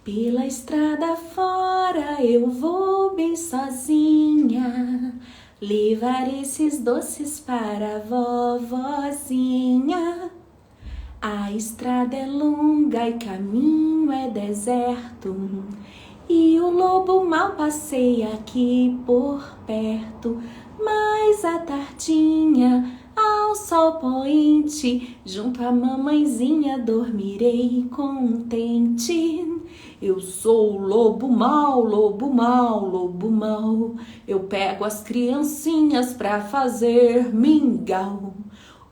Pela estrada fora eu vou bem sozinha, levar esses doces para a vovozinha. A estrada é longa e caminho é deserto, e o lobo mal passeia aqui por perto. Mas à tardinha, ao sol poente, junto à mamãezinha dormirei contente. Eu sou o lobo mau, lobo mau, lobo mau. Eu pego as criancinhas pra fazer mingau.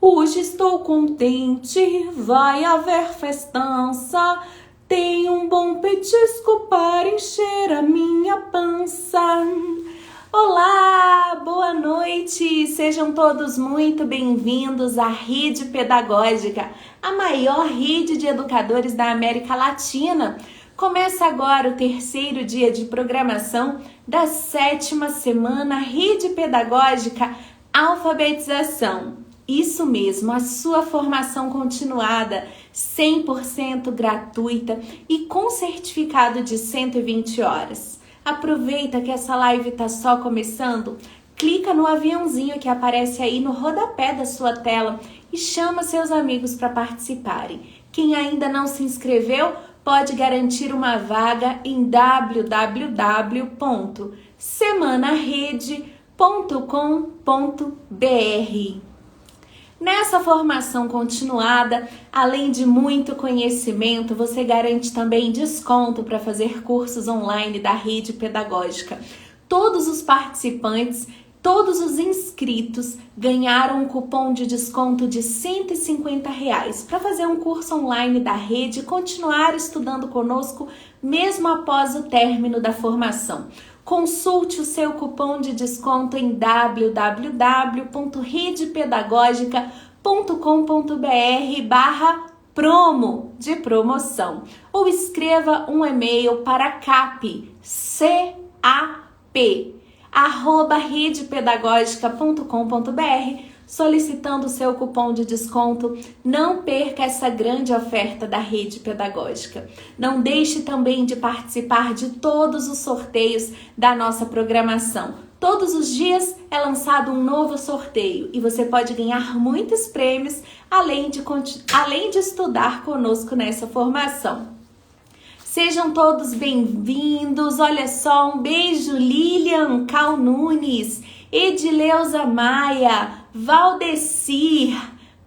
Hoje estou contente, vai haver festança. Tem um bom petisco para encher a minha pança. Olá, boa noite, sejam todos muito bem-vindos à Rede Pedagógica, a maior rede de educadores da América Latina. Começa agora o terceiro dia de programação da 7ª semana Rede Pedagógica Alfabetização. Isso mesmo, a sua formação continuada, 100% gratuita e com certificado de 120 horas. Aproveita que essa live está só começando, clica no aviãozinho que aparece aí no rodapé da sua tela e chama seus amigos para participarem. Quem ainda não se inscreveu pode garantir uma vaga em www.semanarede.com.br. Nessa formação continuada, além de muito conhecimento, você garante também desconto para fazer cursos online da rede pedagógica. Todos os participantes, todos os inscritos ganharam um cupom de desconto de R$ 150 para fazer um curso online da rede e continuar estudando conosco mesmo após o término da formação. Consulte o seu cupom de desconto em www.redepedagogica.com.br/promo de promoção ou escreva um e-mail para cap@redepedagogica.com.br solicitando o seu cupom de desconto. Não perca essa grande oferta da Rede Pedagógica. Não deixe também de participar de todos os sorteios da nossa programação. Todos os dias é lançado um novo sorteio e você pode ganhar muitos prêmios, além de estudar conosco nessa formação. Sejam todos bem-vindos. Olha só, um beijo, Lilian Cal Nunes, Edileuza Maia, Valdecir,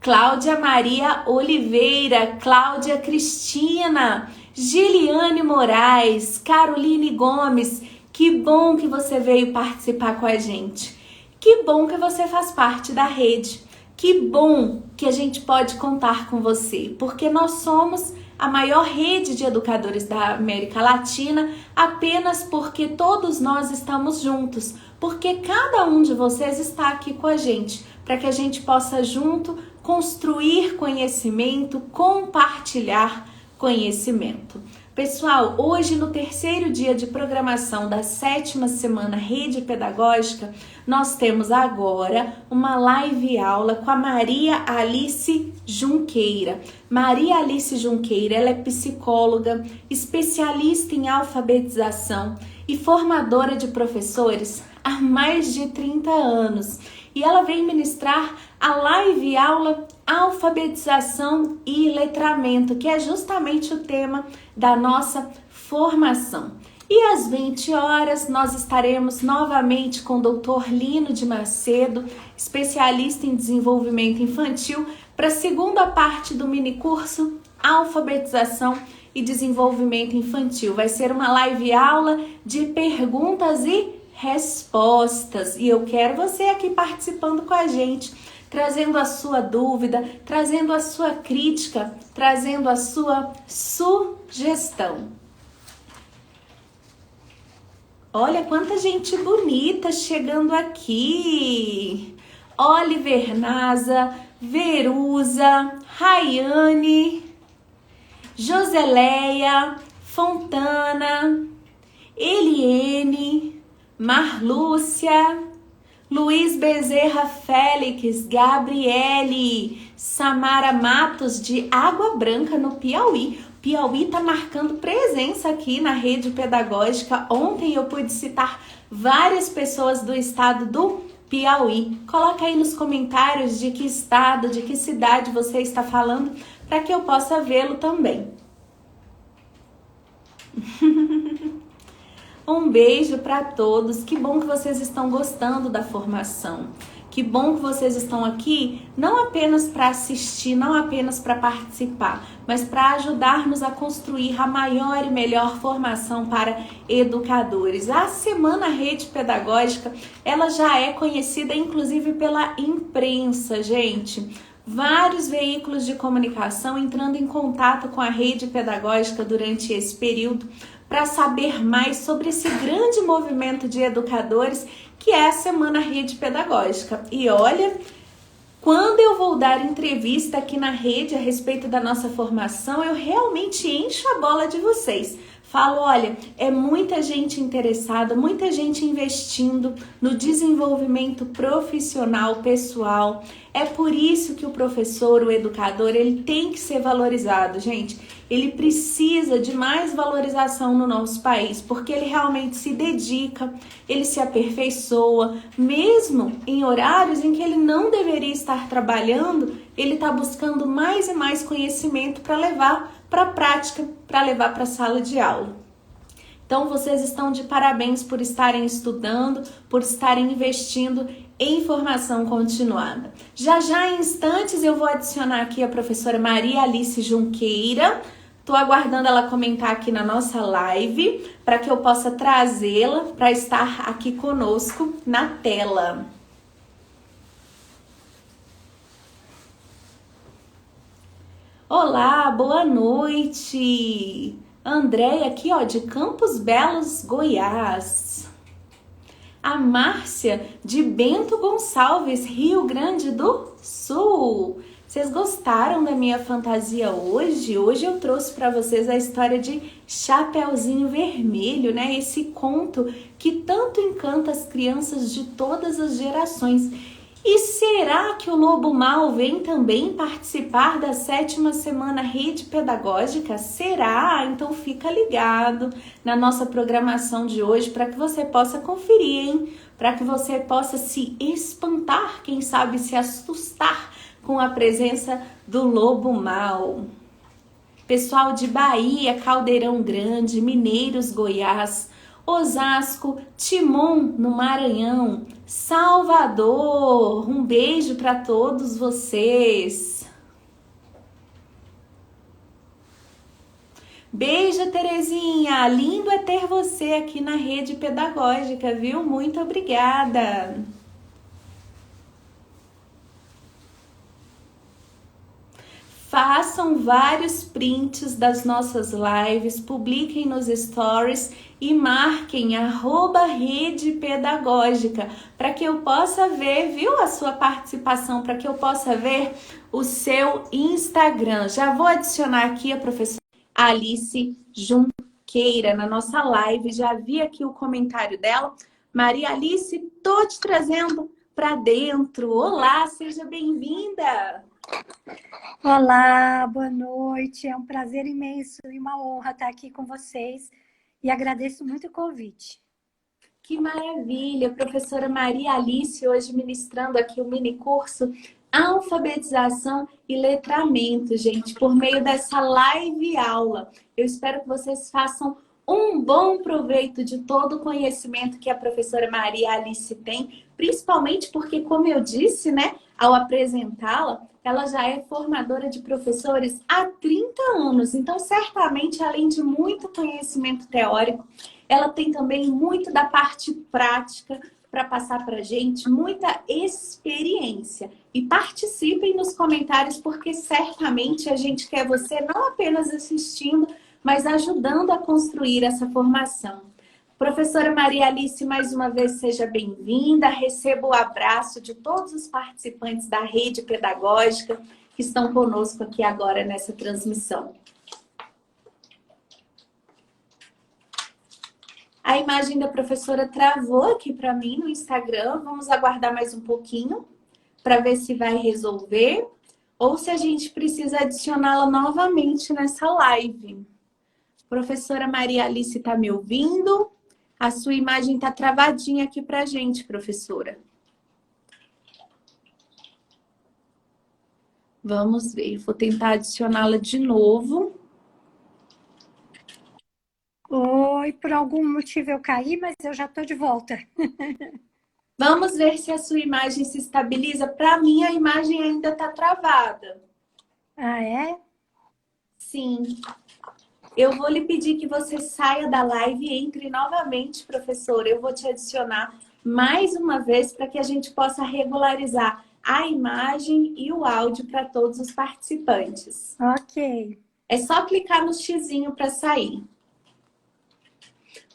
Cláudia Maria Oliveira, Cláudia Cristina, Giliane Moraes, Caroline Gomes. Que bom que você veio participar com a gente. Que bom que você faz parte da rede. Que bom que a gente pode contar com você, porque nós somos a maior rede de educadores da América Latina apenas porque todos nós estamos juntos, porque cada um de vocês está aqui com a gente, para que a gente possa junto construir conhecimento, compartilhar conhecimento. Pessoal, hoje no terceiro dia de programação da 7ª semana Rede Pedagógica, nós temos agora uma live aula com a Maria Alice Junqueira. Maria Alice Junqueira, ela é psicóloga, especialista em alfabetização e formadora de professores há mais de 30 anos. E ela vem ministrar a live aula Alfabetização e Letramento, que é justamente o tema da nossa formação. E às 20 horas nós estaremos novamente com o Dr. Lino de Macedo, especialista em desenvolvimento infantil, para a segunda parte do minicurso Alfabetização e Desenvolvimento Infantil. Vai ser uma live aula de perguntas e respostas. E eu quero você aqui participando com a gente, trazendo a sua dúvida, trazendo a sua crítica, trazendo a sua sugestão. Olha quanta gente bonita chegando aqui. Oliver Naza, Veruza, Rayane, Joseleia, Fontana, Eliene, Marlúcia, Luiz Bezerra Félix, Gabriele, Samara Matos de Água Branca no Piauí. Piauí está marcando presença aqui na rede pedagógica. Ontem eu pude citar várias pessoas do estado do Piauí. Coloca aí nos comentários de que estado, de que cidade você está falando, para que eu possa vê-lo também. Um beijo para todos. Que bom que vocês estão gostando da formação. Que bom que vocês estão aqui não apenas para assistir, não apenas para participar, mas para ajudar-nos a construir a maior e melhor formação para educadores. A Semana Rede Pedagógica, ela já é conhecida inclusive pela imprensa, gente. Vários veículos de comunicação entrando em contato com a rede pedagógica durante esse período para saber mais sobre esse grande movimento de educadores que é a Semana Rede Pedagógica. E olha, quando eu vou dar entrevista aqui na rede a respeito da nossa formação, eu realmente encho a bola de vocês. Falo, olha, é muita gente interessada, muita gente investindo no desenvolvimento profissional, pessoal. É por isso que o professor, o educador, ele tem que ser valorizado, gente. Ele precisa de mais valorização no nosso país, porque ele realmente se dedica, ele se aperfeiçoa, mesmo em horários em que ele não deveria estar trabalhando, ele está buscando mais e mais conhecimento para levar para a prática, para levar para a sala de aula. Então, vocês estão de parabéns por estarem estudando, por estarem investindo em formação continuada. Já em instantes eu vou adicionar aqui a professora Maria Alice Junqueira. Estou aguardando ela comentar aqui na nossa live para que eu possa trazê-la para estar aqui conosco na tela. Olá, boa noite! Andréia aqui, ó, de Campos Belos, Goiás. A Márcia de Bento Gonçalves, Rio Grande do Sul. Vocês gostaram da minha fantasia hoje? Hoje eu trouxe para vocês a história de Chapeuzinho Vermelho, né? Esse conto que tanto encanta as crianças de todas as gerações. E será que o Lobo Mal vem também participar da 7ª Semana Rede Pedagógica? Será? Então fica ligado na nossa programação de hoje para que você possa conferir, hein? Para que você possa se espantar, quem sabe se assustar com a presença do Lobo Mal. Pessoal de Bahia, Caldeirão Grande, Mineiros, Goiás, Osasco, Timon, no Maranhão, Salvador, um beijo para todos vocês. Beijo, Terezinha, lindo é ter você aqui na rede pedagógica, viu? Muito obrigada. Façam vários prints das nossas lives, publiquem nos stories e marquem @rede pedagógica para que eu possa ver, viu, a sua participação, para que eu possa ver o seu Instagram. Já vou adicionar aqui a professora Alice Junqueira na nossa live, já vi aqui o comentário dela. Maria Alice, tô te trazendo para dentro. Olá, seja bem-vinda. Olá, boa noite. É um prazer imenso e uma honra estar aqui com vocês e agradeço muito o convite. Que maravilha! Professora Maria Alice hoje ministrando aqui o mini curso Alfabetização e Letramento, gente, por meio dessa live aula. Eu espero que vocês façam um bom proveito de todo o conhecimento que a professora Maria Alice tem, principalmente porque, como eu disse, né, ao apresentá-la, ela já é formadora de professores há 30 anos. Então, certamente, além de muito conhecimento teórico, ela tem também muito da parte prática para passar para a gente, muita experiência. E participem nos comentários, porque certamente a gente quer você não apenas assistindo, mas ajudando a construir essa formação. Professora Maria Alice, mais uma vez, seja bem-vinda. Receba o abraço de todos os participantes da rede pedagógica que estão conosco aqui agora nessa transmissão. A imagem da professora travou aqui para mim no Instagram. Vamos aguardar mais um pouquinho para ver se vai resolver. ou se a gente precisa adicioná-la novamente nessa live. Professora Maria Alice está me ouvindo? A sua imagem está travadinha aqui para a gente, professora. Vamos ver, vou tentar adicioná-la de novo. Oi, por algum motivo eu caí, mas eu já estou de volta. Vamos ver se a sua imagem se estabiliza. Para mim, a imagem ainda está travada. Ah, é? Sim. Eu vou lhe pedir que você saia da live e entre novamente, professora. Eu vou te adicionar mais uma vez para que a gente possa regularizar a imagem e o áudio para todos os participantes. Ok. É só clicar no xizinho para sair.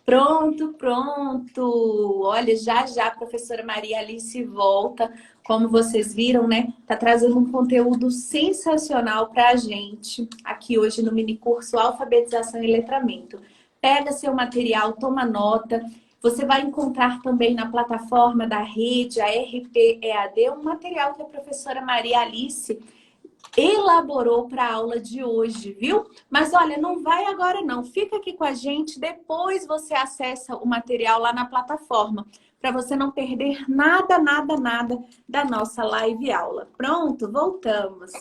Pronto, pronto. Olha, já já a professora Maria Alice volta. Como vocês viram, né? Tá trazendo um conteúdo sensacional para a gente aqui hoje no mini curso Alfabetização e Letramento. Pega seu material, toma nota. Você vai encontrar também na plataforma da rede, a RPEAD, um material que a professora Maria Alice elaborou para a aula de hoje, viu? Mas olha, não vai agora não. Fica aqui com a gente, depois você acessa o material lá na plataforma, para você não perder nada, nada, nada da nossa live aula. Pronto, voltamos.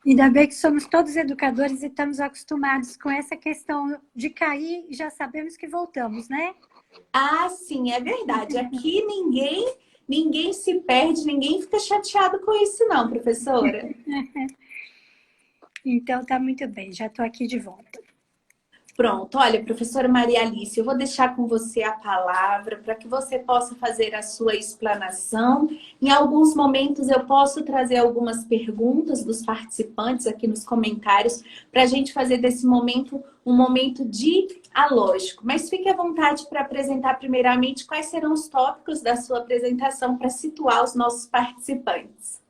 Ainda bem que somos todos educadores e estamos acostumados com essa questão de cair e já sabemos que voltamos, né? Ah, sim, é verdade. Aqui ninguém se perde, ninguém fica chateado com isso não, professora. Então tá muito bem, já estou aqui de volta. Pronto, olha, professora Maria Alice, eu vou deixar com você a palavra para que você possa fazer a sua explanação. Em alguns momentos eu posso trazer algumas perguntas dos participantes aqui nos comentários para a gente fazer desse momento um momento dialógico. Mas fique à vontade para apresentar primeiramente quais serão os tópicos da sua apresentação para situar os nossos participantes.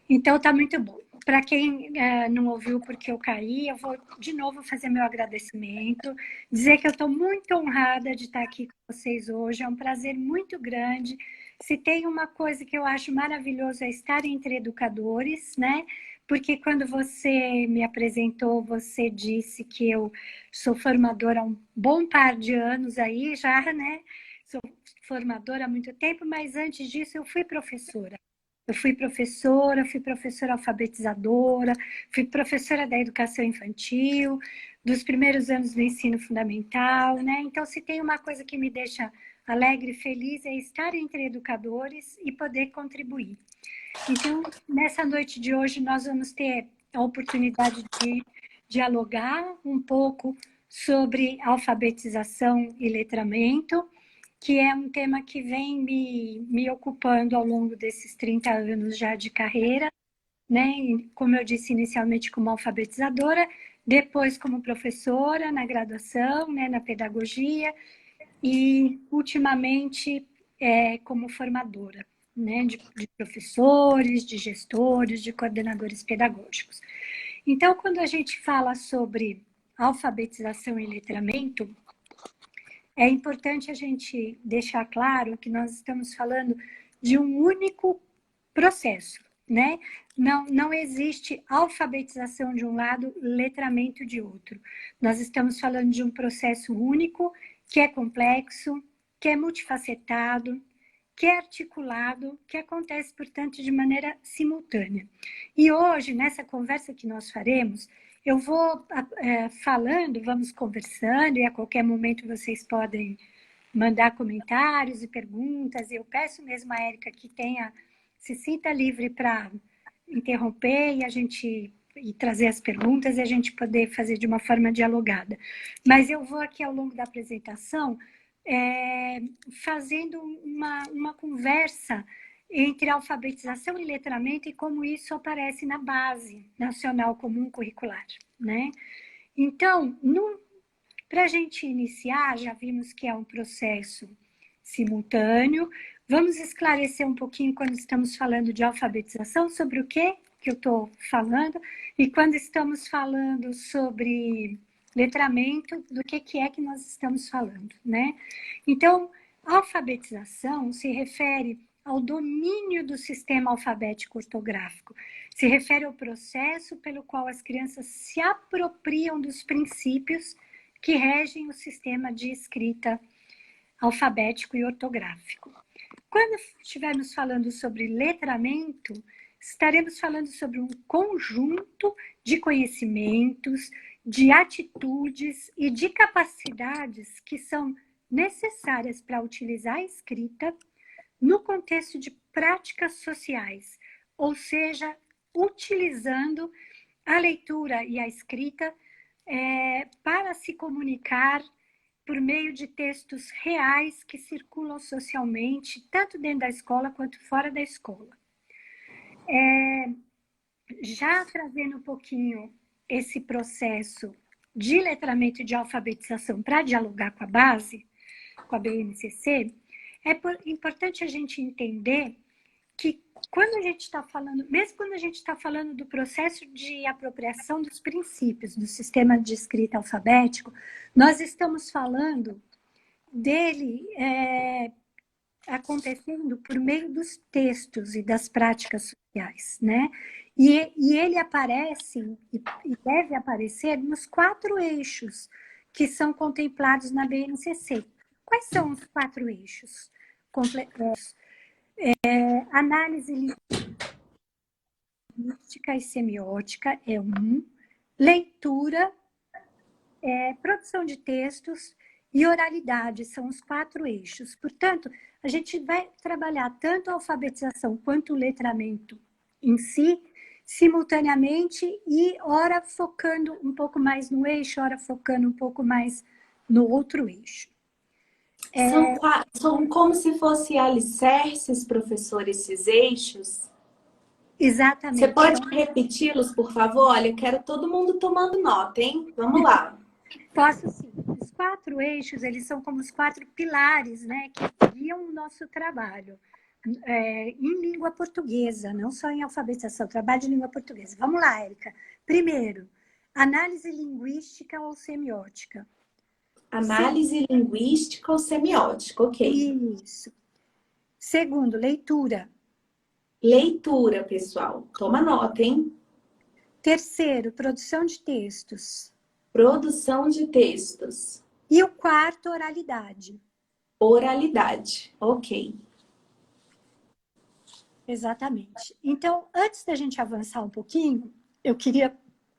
Então tá muito bom. Para quem não ouviu porque eu caí, eu vou de novo fazer meu agradecimento, dizer que eu estou muito honrada de estar aqui com vocês hoje, é um prazer muito grande. Se tem uma coisa que eu acho maravilhoso é estar entre educadores, né? Porque quando você me apresentou, você disse que eu sou formadora há um bom par de anos aí já, né? Sou formadora há muito tempo, mas antes disso eu fui professora. Eu fui professora alfabetizadora, fui professora da educação infantil, dos primeiros anos do ensino fundamental, né? Então, se tem uma coisa que me deixa alegre e feliz é estar entre educadores e poder contribuir. Então, nessa noite de hoje, nós vamos ter a oportunidade de dialogar um pouco sobre alfabetização e letramento, que é um tema que vem me ocupando ao longo desses 30 anos já de carreira, né? Como eu disse inicialmente como alfabetizadora, depois como professora na graduação, né, na pedagogia, e ultimamente como formadora, né, de professores, de gestores, de coordenadores pedagógicos. Então, quando a gente fala sobre alfabetização e letramento, é importante a gente deixar claro que nós estamos falando de um único processo, né? Não existe alfabetização de um lado, letramento de outro. Nós estamos falando de um processo único, que é complexo, que é multifacetado, que é articulado, que acontece, portanto, de maneira simultânea. E hoje, nessa conversa que nós faremos, eu vou falando, vamos conversando, e a qualquer momento vocês podem mandar comentários e perguntas. Eu peço mesmo a Érica que se sinta livre para interromper e trazer as perguntas e a gente poder fazer de uma forma dialogada. Mas eu vou aqui ao longo da apresentação fazendo uma conversa entre alfabetização e letramento e como isso aparece na Base Nacional Comum Curricular, né? Então, para a gente iniciar, já vimos que é um processo simultâneo. Vamos esclarecer um pouquinho quando estamos falando de alfabetização, sobre o que eu estou falando, e quando estamos falando sobre letramento, do que é que nós estamos falando, né? Então, alfabetização se refere ao domínio do sistema alfabético ortográfico. Se refere ao processo pelo qual as crianças se apropriam dos princípios que regem o sistema de escrita alfabético e ortográfico. Quando estivermos falando sobre letramento, estaremos falando sobre um conjunto de conhecimentos, de atitudes e de capacidades que são necessárias para utilizar a escrita no contexto de práticas sociais, ou seja, utilizando a leitura e a escrita para se comunicar por meio de textos reais que circulam socialmente, tanto dentro da escola quanto fora da escola. Já trazendo um pouquinho esse processo de letramento e de alfabetização para dialogar com a base, com a BNCC, é importante a gente entender que quando a gente está falando, mesmo quando a gente está falando do processo de apropriação dos princípios do sistema de escrita alfabético, nós estamos falando dele acontecendo por meio dos textos e das práticas sociais, né? E ele aparece e deve aparecer nos 4 eixos que são contemplados na BNCC. Quais são os 4 eixos? Análise linguística e semiótica é um, leitura, produção de textos e oralidade são os 4 eixos. Portanto, a gente vai trabalhar tanto a alfabetização quanto o letramento em si, simultaneamente, e ora focando um pouco mais no eixo, ora focando um pouco mais no outro eixo. São como se fossem alicerces, professor, esses eixos? Exatamente. Você pode repeti-los, por favor? Olha, eu quero todo mundo tomando nota, hein? Vamos lá. Posso sim. Os 4 eixos, eles são como os 4 pilares, né, que guiam o nosso trabalho em língua portuguesa, não só em alfabetização, trabalho de língua portuguesa. Vamos lá, Érica. Primeiro, análise linguística ou semiótica. Análise linguística ou semiótica, ok. Isso. Segundo, leitura. Leitura, pessoal. Toma nota, hein? Terceiro, produção de textos. Produção de textos. E o quarto, oralidade. Oralidade, ok. Exatamente. Então, antes da gente avançar um pouquinho, eu queria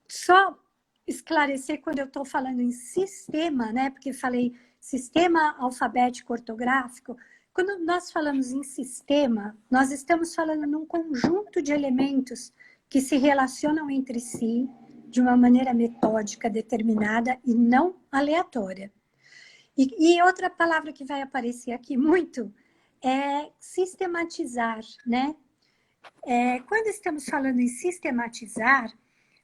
só esclarecer quando eu estou falando em sistema, né? Porque falei sistema alfabético ortográfico. Quando nós falamos em sistema, nós estamos falando num conjunto de elementos que se relacionam entre si de uma maneira metódica, determinada e não aleatória. E outra palavra que vai aparecer aqui muito é sistematizar, né? Quando estamos falando em sistematizar,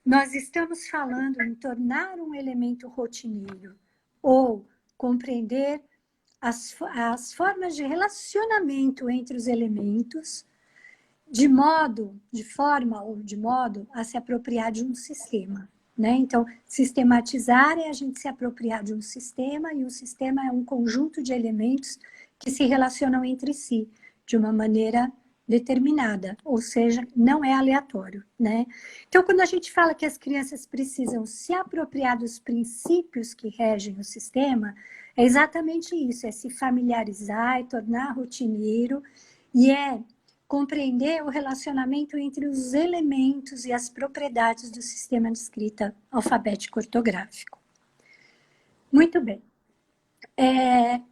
nós estamos falando em tornar um elemento rotineiro ou compreender as formas de relacionamento entre os elementos de forma ou de modo a se apropriar de um sistema, né? Então, sistematizar é a gente se apropriar de um sistema, e o sistema é um conjunto de elementos que se relacionam entre si de uma maneira determinada, ou seja, não é aleatório, né? Então, quando a gente fala que as crianças precisam se apropriar dos princípios que regem o sistema, é exatamente isso, é se familiarizar, é tornar rotineiro e é compreender o relacionamento entre os elementos e as propriedades do sistema de escrita alfabético ortográfico. Muito bem.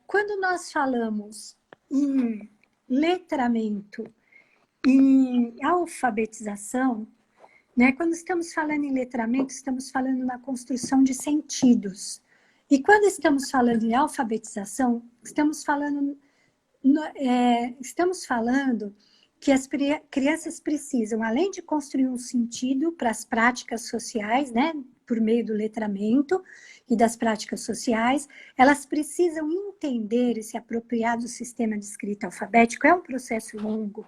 Quando nós falamos em letramento, em alfabetização, né, quando estamos falando em letramento, estamos falando na construção de sentidos. E quando estamos falando em alfabetização, estamos falando que as crianças precisam, além de construir um sentido para as práticas sociais, né, por meio do letramento e das práticas sociais, elas precisam entender e se apropriar do sistema de escrita alfabético. É um processo longo,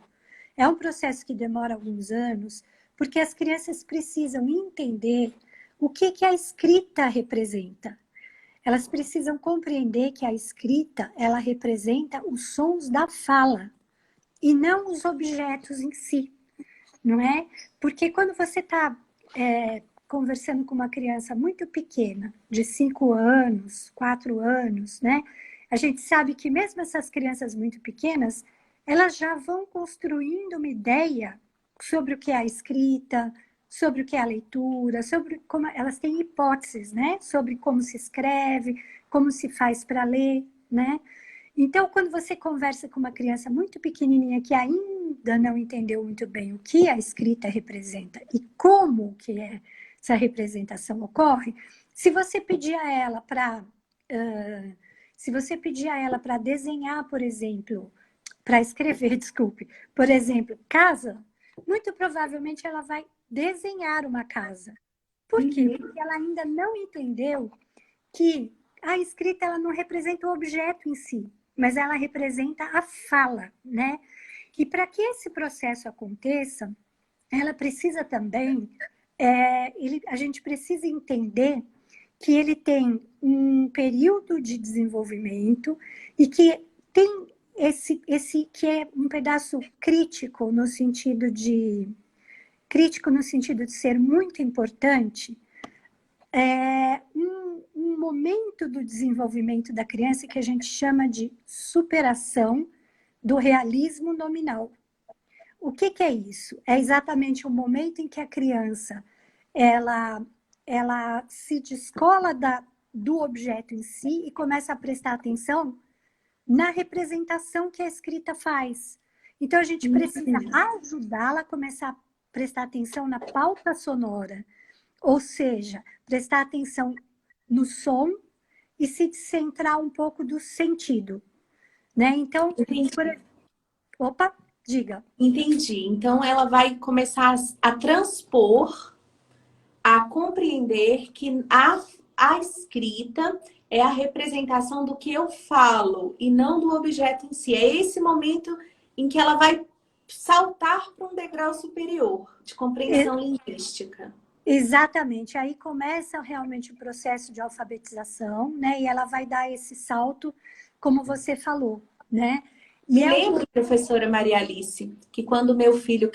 é um processo que demora alguns anos, porque as crianças precisam entender o que a escrita representa. Elas precisam compreender que a escrita, ela representa os sons da fala e não os objetos em si, não é? Porque quando você está conversando com uma criança muito pequena, de 5 anos, 4 anos, né? A gente sabe que mesmo essas crianças muito pequenas, elas já vão construindo uma ideia sobre o que é a escrita, sobre o que é a leitura, sobre como elas têm hipóteses, né? Sobre como se escreve, como se faz para ler, né? Então, quando você conversa com uma criança muito pequenininha que ainda não entendeu muito bem o que a escrita representa e como que essa representação ocorre, se você pedir a ela para se você pedir a ela para desenhar, por exemplo, para escrever, desculpe, por exemplo, casa, muito provavelmente ela vai desenhar uma casa. Por quê? Porque ela ainda não entendeu que a escrita ela não representa o objeto em si, mas ela representa a fala, né? E para que esse processo aconteça, ela precisa também, a gente precisa entender que ele tem um período de desenvolvimento e que tem esse que é um pedaço crítico no sentido de ser muito importante, um momento do desenvolvimento da criança que a gente chama de superação do realismo nominal. O que é isso? É exatamente o momento em que a criança ela se descola do objeto em si e começa a prestar atenção na representação que a escrita faz. Então, a gente precisa ajudá-la a começar a prestar atenção na pauta sonora, ou seja, prestar atenção no som e se centrar um pouco do sentido, né? Então, opa, diga. Entendi. Então ela vai começar a transpor, a compreender que a escrita é a representação do que eu falo e não do objeto em si. É esse momento em que ela vai saltar para um degrau superior de compreensão linguística. Exatamente. Aí começa realmente o processo de alfabetização, né? E ela vai dar esse salto, como você falou, né? Me lembro, professora Maria Alice, que quando meu filho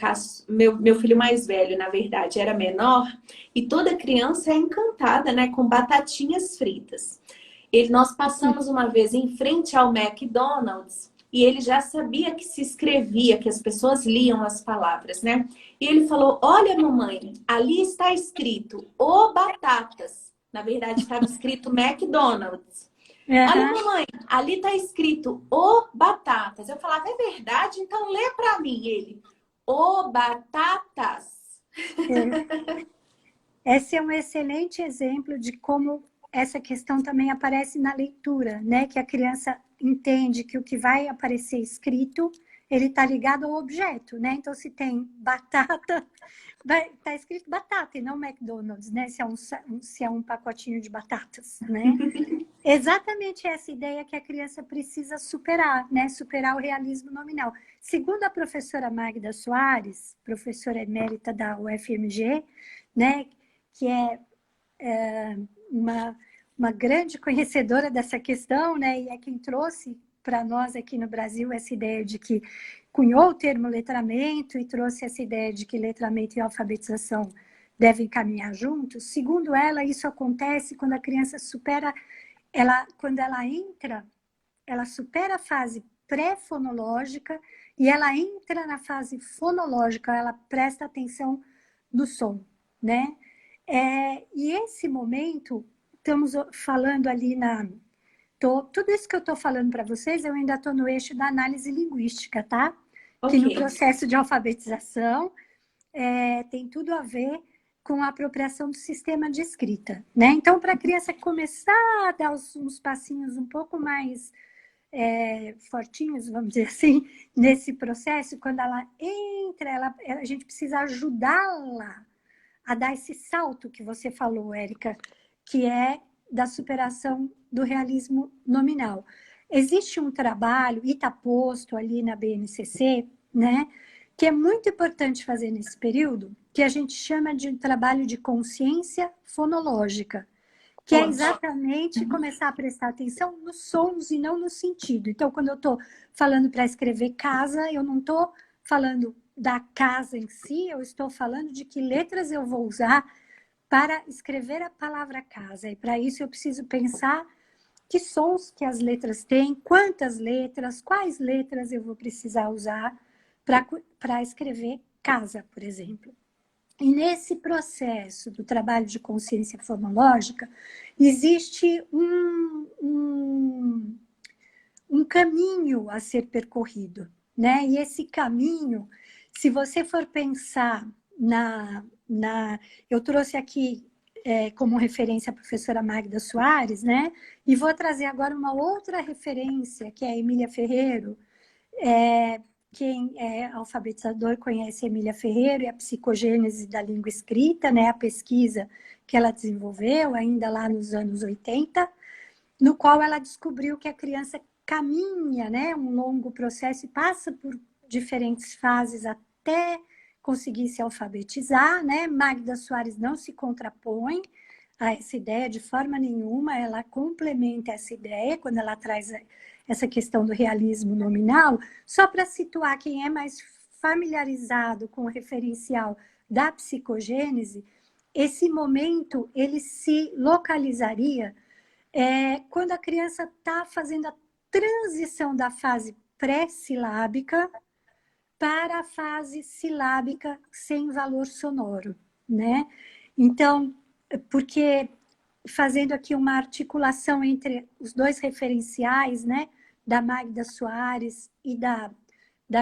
mais velho, na verdade, era menor, e toda criança é encantada, né, com batatinhas fritas. Nós passamos uma vez em frente ao McDonald's e ele já sabia que se escrevia, que as pessoas liam as palavras, né? E ele falou: olha, mamãe, ali está escrito "o batatas". Na verdade, estava escrito McDonald's. Olha, mamãe, ali está escrito "o batatas". Eu falava: é verdade? Então lê para mim. Ele: "o batatas". Esse é um excelente exemplo de como essa questão também aparece na leitura, né? Que a criança entende que o que vai aparecer escrito, ele está ligado ao objeto, né? Então, se tem batata, está escrito batata e não McDonald's, né? Se é um pacotinho de batatas, né? Exatamente essa ideia que a criança precisa superar, né? Superar o realismo nominal. Segundo a professora Magda Soares, professora emérita da UFMG, né? Que uma grande conhecedora dessa questão, né? E é quem trouxe para nós aqui no Brasil essa ideia de que cunhou o termo letramento e trouxe essa ideia de que letramento e alfabetização devem caminhar juntos. Segundo ela, isso acontece quando a criança supera, quando ela entra, ela supera a fase pré-fonológica e ela entra na fase fonológica, ela presta atenção no som, né? E esse momento, estamos falando ali tudo isso que eu estou falando para vocês, eu ainda estou no eixo da análise linguística, tá? Okay. Que no processo de alfabetização tem tudo a ver com a apropriação do sistema de escrita, né? Então, para a criança começar a dar uns passinhos um pouco mais fortinhos, vamos dizer assim, nesse processo, quando ela entra, a gente precisa ajudá-la a dar esse salto que você falou, Érica, que é da superação do realismo nominal. Existe um trabalho, e está posto ali na BNCC, né, que é muito importante fazer nesse período, que a gente chama de um trabalho de consciência fonológica, que é exatamente começar a prestar atenção nos sons e não no sentido. Então, quando eu estou falando para escrever casa, eu não estou falando da casa em si, eu estou falando de que letras eu vou usar para escrever a palavra casa. E para isso eu preciso pensar que sons que as letras têm, quantas letras, quais letras eu vou precisar usar para escrever casa, por exemplo. E nesse processo do trabalho de consciência fonológica, existe um caminho a ser percorrido, né? E esse caminho, se você for pensar eu trouxe aqui como referência a professora Magda Soares, né? E vou trazer agora uma outra referência, que é a Emília Ferreiro. Quem é alfabetizador conhece a Emília Ferreiro e a psicogênese da língua escrita, né? A pesquisa que ela desenvolveu ainda lá nos anos 80, no qual ela descobriu que a criança caminha, né? Um longo processo e passa por diferentes fases até conseguir se alfabetizar, né? Magda Soares não se contrapõe a essa ideia de forma nenhuma, ela complementa essa ideia quando ela traz essa questão do realismo nominal, só para situar quem é mais familiarizado com o referencial da psicogênese, esse momento ele se localizaria quando a criança está fazendo a transição da fase pré-silábica para a fase silábica sem valor sonoro, né? Então, porque fazendo aqui uma articulação entre os dois referenciais, né, da Magda Soares e da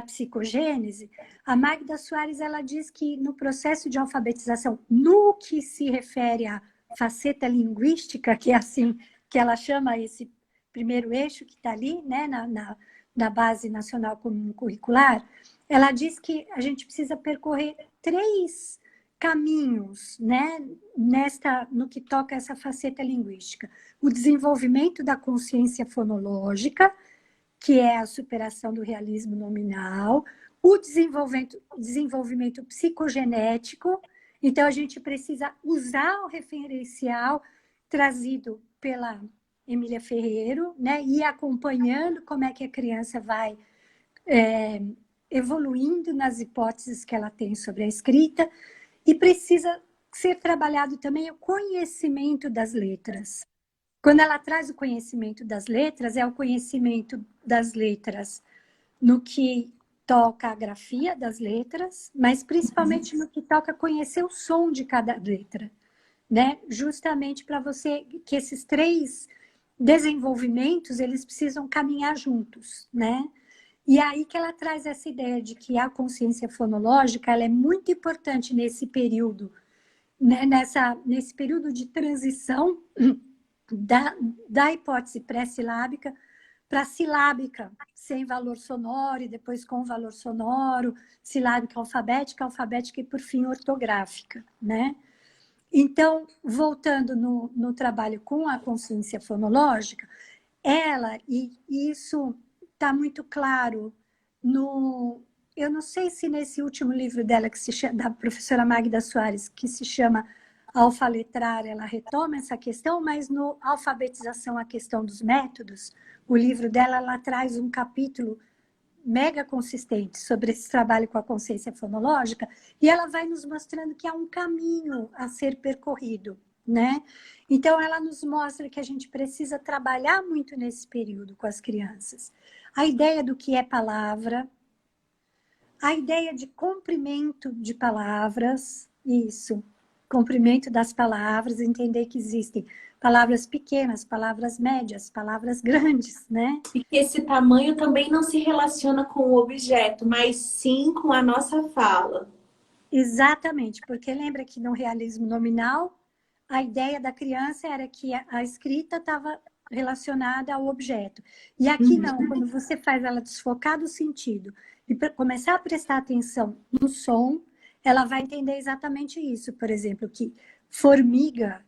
psicogênese, a Magda Soares ela diz que no processo de alfabetização, no que se refere à faceta linguística, que é assim que ela chama esse primeiro eixo que está ali, né, na Base Nacional Comum Curricular, ela diz que a gente precisa percorrer 3 caminhos, né, no que toca essa faceta linguística. O desenvolvimento da consciência fonológica, que é a superação do realismo nominal, o desenvolvimento psicogenético, então a gente precisa usar o referencial trazido pela Emília Ferreiro, né, e acompanhando como é que a criança vai evoluindo nas hipóteses que ela tem sobre a escrita, e precisa ser trabalhado também o conhecimento das letras. Quando ela traz o conhecimento das letras, é o conhecimento das letras no que toca a grafia das letras, mas principalmente no que toca conhecer o som de cada letra, né? Justamente para você que esses 3 desenvolvimentos eles precisam caminhar juntos, né? E aí que ela traz essa ideia de que a consciência fonológica ela é muito importante nesse período, né? Nesse período de transição da hipótese pré-silábica para silábica, sem valor sonoro, e depois com valor sonoro, silábica alfabética e, por fim, ortográfica, né? Então, voltando no trabalho com a consciência fonológica, e isso está muito claro eu não sei se nesse último livro dela, da professora Magda Soares, que se chama Alfaletrar, ela retoma essa questão, mas no Alfabetização, a questão dos métodos, o livro dela, ela traz um capítulo mega consistente sobre esse trabalho com a consciência fonológica, e ela vai nos mostrando que há um caminho a ser percorrido, né? Então, ela nos mostra que a gente precisa trabalhar muito nesse período com as crianças. A ideia do que é palavra, a ideia de comprimento de palavras, isso, comprimento das palavras, entender que existem palavras pequenas, palavras médias, palavras grandes, né? E que esse tamanho também não se relaciona com o objeto, mas sim com a nossa fala. Exatamente, porque lembra que no realismo nominal, a ideia da criança era que a escrita estava relacionada ao objeto. E aqui não, quando você faz ela desfocar do sentido e começar a prestar atenção no som, ela vai entender exatamente isso. Por exemplo, que formiga,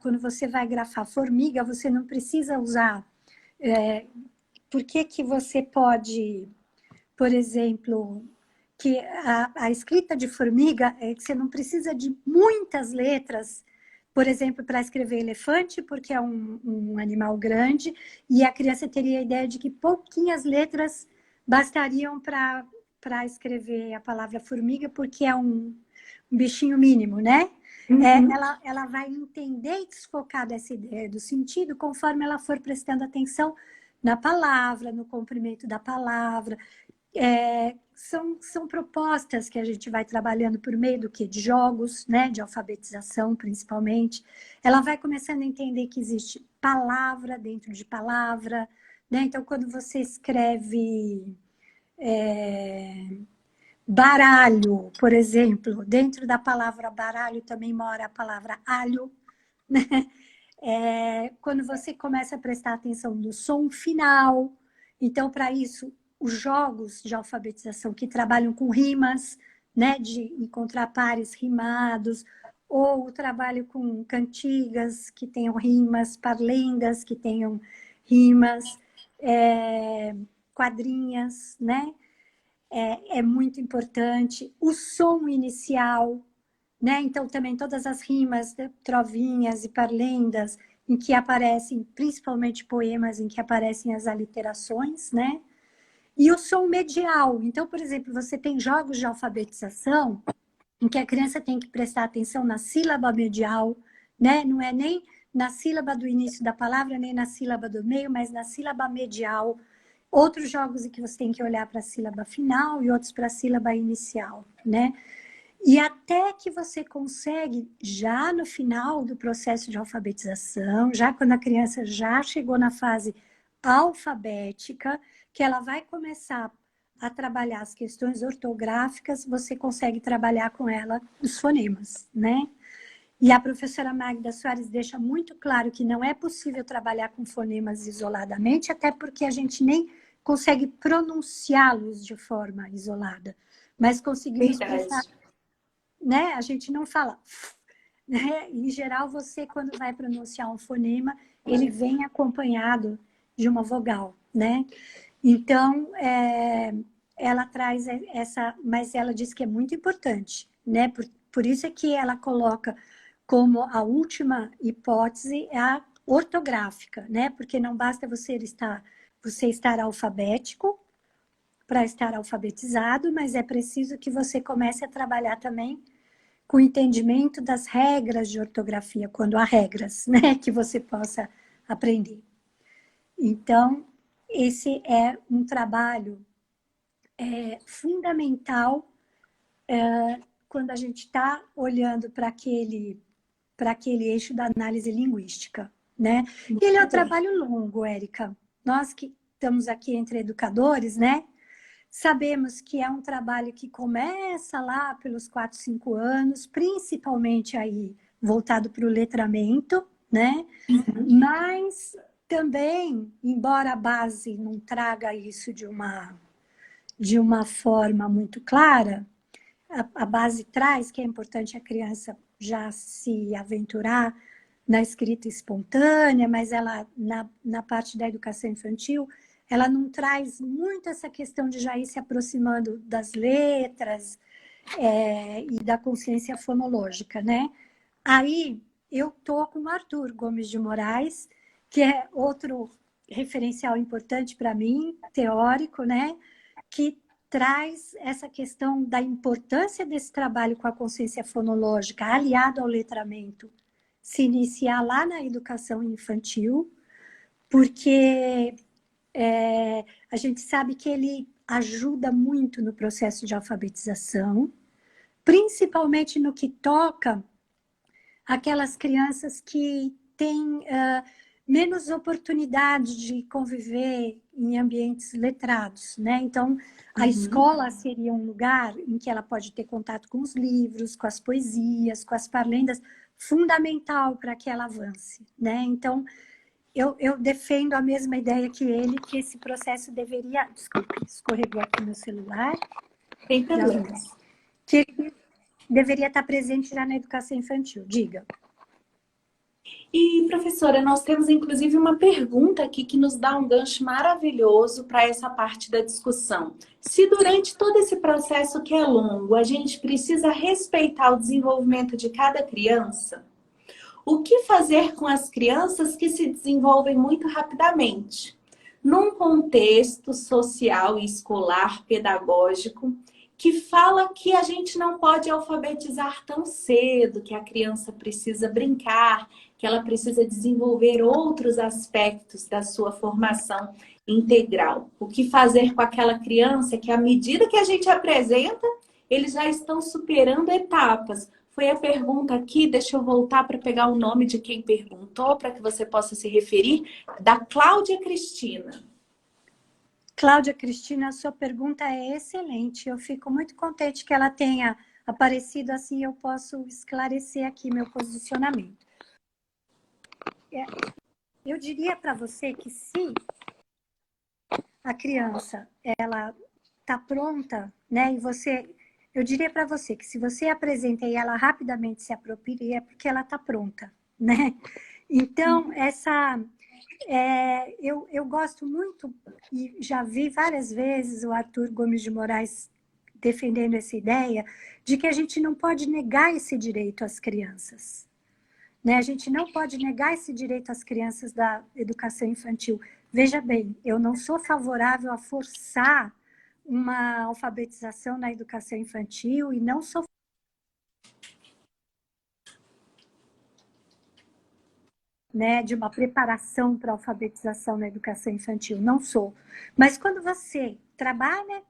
quando você vai grafar formiga, você não precisa usar... por que você pode, por exemplo... que a escrita de formiga é que você não precisa de muitas letras, por exemplo, para escrever elefante, porque é um animal grande, e a criança teria a ideia de que pouquinhas letras bastariam para escrever a palavra formiga, porque é um bichinho mínimo, né? Uhum. Ela vai entender e desfocar dessa ideia do sentido conforme ela for prestando atenção na palavra, no comprimento da palavra. São propostas que a gente vai trabalhando por meio do quê? De jogos, né? De alfabetização, principalmente. Ela vai começando a entender que existe palavra dentro de palavra, né? Então, quando você escreve baralho, por exemplo, dentro da palavra baralho também mora a palavra alho, né? Quando você começa a prestar atenção no som final. Então, para isso, os jogos de alfabetização que trabalham com rimas, né, de encontrar pares rimados, ou o trabalho com cantigas que tenham rimas, parlendas que tenham rimas, quadrinhas, né? É muito importante. O som inicial, né? Então, também todas as rimas, né? Trovinhas e parlendas, em que aparecem, principalmente poemas, em que aparecem as aliterações, né? E o som medial. Então, por exemplo, você tem jogos de alfabetização em que a criança tem que prestar atenção na sílaba medial, né? Não é nem na sílaba do início da palavra, nem na sílaba do meio, mas na sílaba medial. Outros jogos em que você tem que olhar para a sílaba final e outros para a sílaba inicial, né? E até que você consegue, já no final do processo de alfabetização, já quando a criança já chegou na fase alfabética, que ela vai começar a trabalhar as questões ortográficas, você consegue trabalhar com ela os fonemas, né? E a professora Magda Soares deixa muito claro que não é possível trabalhar com fonemas isoladamente, até porque a gente nem consegue pronunciá-los de forma isolada, mas conseguimos prestar, Verdade. né? A gente não fala, né? Em geral, você, quando vai pronunciar um fonema, ele vem acompanhado de uma vogal, né? Então, ela traz essa, mas ela diz que é muito importante, né? Por isso é que ela coloca como a última hipótese a ortográfica, né? Porque não basta você estar alfabético para estar alfabetizado, mas é preciso que você comece a trabalhar também com o entendimento das regras de ortografia, quando há regras, né? Que você possa aprender. Então, esse é um trabalho fundamental quando a gente está olhando para aquele eixo da análise linguística, né? E ele é um Muito bem. trabalho longo, Érica. Nós que estamos aqui entre educadores, né? Sabemos que é um trabalho que começa lá pelos 4, 5 anos, principalmente aí voltado para o letramento, né? Mas também, embora a base não traga isso de uma forma muito clara, a base traz que é importante a criança já se aventurar na escrita espontânea, mas ela, na parte da educação infantil, ela não traz muito essa questão de já ir se aproximando das letras e da consciência fonológica, né? Aí eu tô com o Arthur Gomes de Moraes, que é outro referencial importante para mim, teórico, né? Que traz essa questão da importância desse trabalho com a consciência fonológica, aliado ao letramento, se iniciar lá na educação infantil, porque a gente sabe que ele ajuda muito no processo de alfabetização, principalmente no que toca aquelas crianças que têm menos oportunidade de conviver em ambientes letrados, né? Então, a escola seria um lugar em que ela pode ter contato com os livros, com as poesias, com as parlendas, fundamental para que ela avance, né? Então, eu defendo a mesma ideia que ele, que esse processo deveria... Desculpe, escorregou aqui meu celular. Sem Já problemas. que ele deveria estar presente já na educação infantil. Diga. E, professora, nós temos inclusive uma pergunta aqui que nos dá um gancho maravilhoso para essa parte da discussão. Se durante todo esse processo que é longo, a gente precisa respeitar o desenvolvimento de cada criança, O que fazer com as crianças que se desenvolvem muito rapidamente? Num contexto social e escolar pedagógico que fala que a gente não pode alfabetizar tão cedo, que a criança precisa brincar, que ela precisa desenvolver outros aspectos da sua formação integral. O que fazer com aquela criança que, à medida que a gente apresenta, eles já estão superando etapas. Foi a pergunta aqui, deixa eu voltar para pegar o nome de quem perguntou, para que você possa se referir, da Cláudia Cristina. Cláudia Cristina, a sua pergunta é excelente. Eu fico muito contente que ela tenha aparecido, assim eu posso esclarecer aqui meu posicionamento. Eu diria para você que se a criança ela está pronta, né, e você, eu diria para você que se você apresenta e ela rapidamente se apropria, é porque ela está pronta, né? Então, eu gosto muito, e já vi várias vezes o Arthur Gomes de Moraes defendendo essa ideia, de que a gente não pode negar esse direito às crianças. Né? A gente não pode negar esse direito às crianças da educação infantil. Veja bem, eu não sou favorável a forçar uma alfabetização na educação infantil e não sou né, de uma preparação para a alfabetização na educação infantil, não sou. Mas quando você trabalha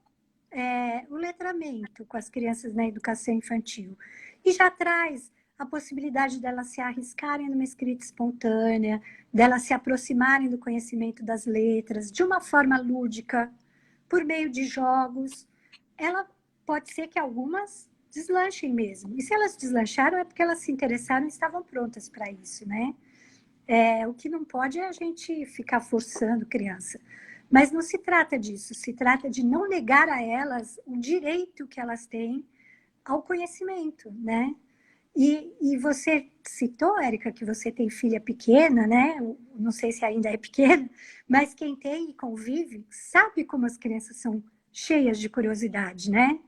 o letramento com as crianças na educação infantil e já traz a possibilidade delas se arriscarem numa escrita espontânea, delas se aproximarem do conhecimento das letras de uma forma lúdica, por meio de jogos, ela pode ser que algumas deslanchem mesmo. E se elas deslacharam é porque elas se interessaram e estavam prontas para isso, né? O que não pode é a gente ficar forçando criança. Mas não se trata disso, se trata de não negar a elas o direito que elas têm ao conhecimento, né? E você citou, Érica, que você tem filha pequena, né? Não sei se ainda é pequena, mas quem tem e convive sabe como as crianças são cheias de curiosidade, né?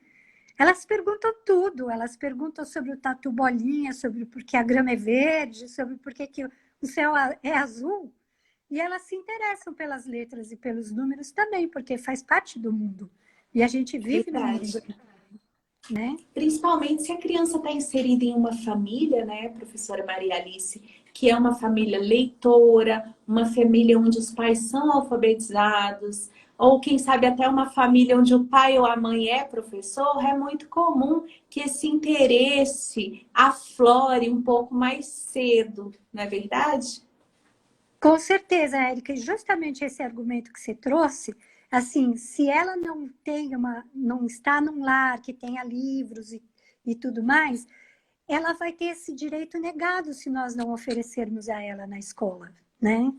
Elas perguntam tudo, elas perguntam sobre o tatu bolinha, sobre por que a grama é verde, sobre por que o céu é azul. E elas se interessam pelas letras e pelos números também, porque faz parte do mundo. E a gente vive no mundo, Verdade. né? Principalmente se a criança está inserida em uma família, né, professora Maria Alice, que é uma família leitora, uma família onde os pais são alfabetizados, ou quem sabe até uma família onde o pai ou a mãe é professor, é muito comum que esse interesse aflore um pouco mais cedo, não é verdade? Com certeza, Érica, e justamente esse argumento que você trouxe, assim, se ela não tem não está num lar que tenha livros e tudo mais, ela vai ter esse direito negado se nós não oferecermos a ela na escola, né?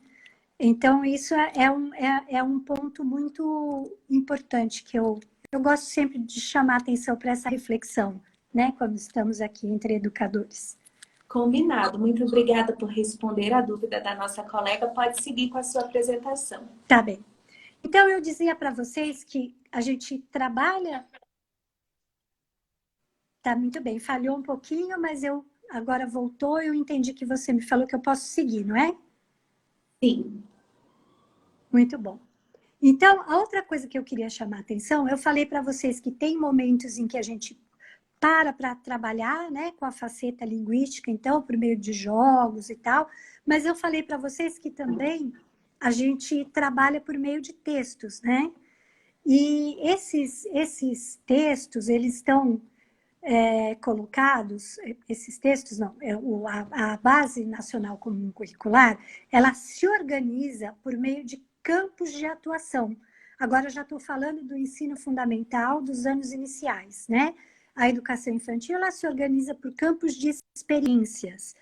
Então, isso é um ponto muito importante que eu gosto sempre de chamar atenção para essa reflexão, né? Quando estamos aqui entre educadores. Combinado. Muito obrigada por responder a dúvida da nossa colega. Pode seguir com a sua apresentação. Tá bem. Então, eu dizia para vocês que a gente trabalha... Tá muito bem, falhou um pouquinho, mas eu agora voltou, eu entendi que você me falou que eu posso seguir, não é? Sim. Muito bom. Então, a outra coisa que eu queria chamar a atenção, eu falei para vocês que tem momentos em que a gente para trabalhar, né, com a faceta linguística, então, por meio de jogos e tal, mas eu falei para vocês que também a gente trabalha por meio de textos, né? E esses textos, eles estão colocados, esses textos não, a Base Nacional Comum Curricular, ela se organiza por meio de campos de atuação. Agora já estou falando do ensino fundamental dos anos iniciais, né? A educação infantil, ela se organiza por campos de experiências.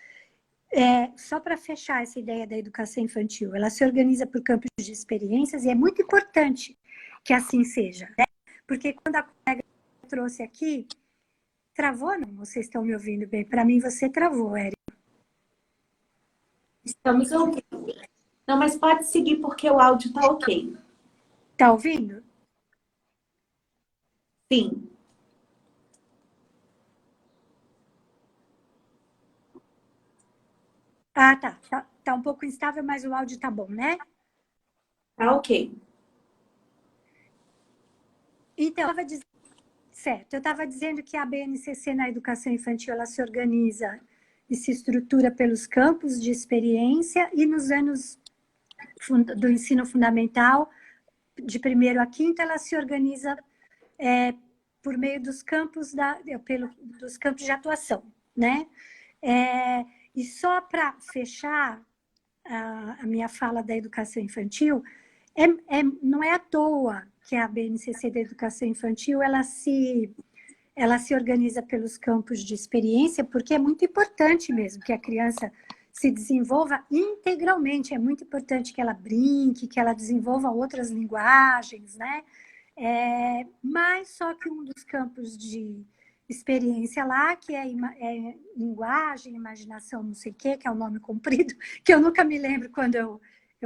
Só para fechar essa ideia da educação infantil, ela se organiza por campos de experiências e é muito importante que assim seja, né? Porque quando a colega trouxe aqui, travou, não? Vocês estão me ouvindo bem? Para mim, você travou, Érica. Estamos ouvindo. Não, mas pode seguir porque o áudio está ok. Está ouvindo? Sim. Ah, tá um pouco instável, mas o áudio tá bom, né? Tá ok. Então, certo, eu estava dizendo que a BNCC na educação infantil, ela se organiza e se estrutura pelos campos de experiência e nos anos do ensino fundamental, de primeiro a quinto, ela se organiza por meio dos campos, dos campos de atuação, né? E só para fechar a minha fala da educação infantil, não é à toa que a BNCC da educação infantil ela se organiza pelos campos de experiência, porque é muito importante mesmo que a criança se desenvolva integralmente. É muito importante que ela brinque, que ela desenvolva outras linguagens, né? Mas só que um dos campos de experiência lá, que é linguagem, imaginação, não sei o quê, que é um nome comprido, que eu nunca me lembro quando eu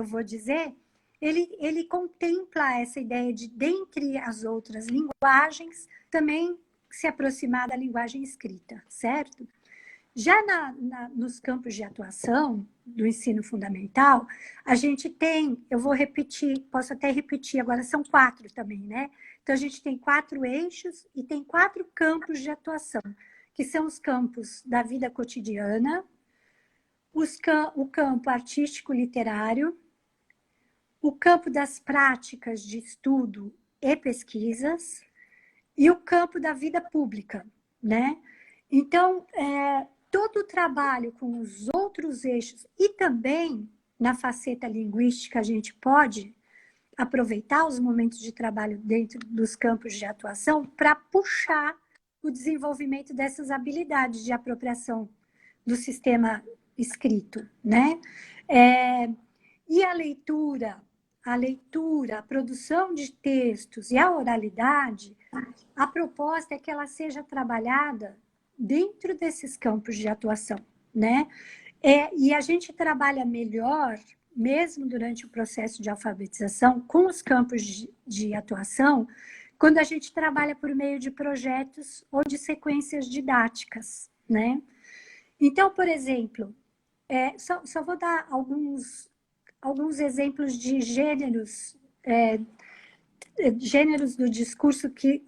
vou dizer, ele contempla essa ideia de, dentre as outras linguagens, também se aproximar da linguagem escrita, certo? Já nos campos de atuação do ensino fundamental, a gente tem, eu vou repetir, posso até repetir, agora são 4 também, né? Então, a gente tem 4 eixos e tem 4 campos de atuação, que são os campos da vida cotidiana, o campo artístico-literário, o campo das práticas de estudo e pesquisas e o campo da vida pública, né? Então, todo o trabalho com os outros eixos e também na faceta linguística a gente pode aproveitar os momentos de trabalho dentro dos campos de atuação para puxar o desenvolvimento dessas habilidades de apropriação do sistema escrito, né? E a leitura, a produção de textos e a oralidade, a proposta é que ela seja trabalhada dentro desses campos de atuação, né? E a gente trabalha melhor, mesmo durante o processo de alfabetização, com os campos de atuação, quando a gente trabalha por meio de projetos ou de sequências didáticas, né? Então, por exemplo, só vou dar alguns exemplos de gêneros do discurso que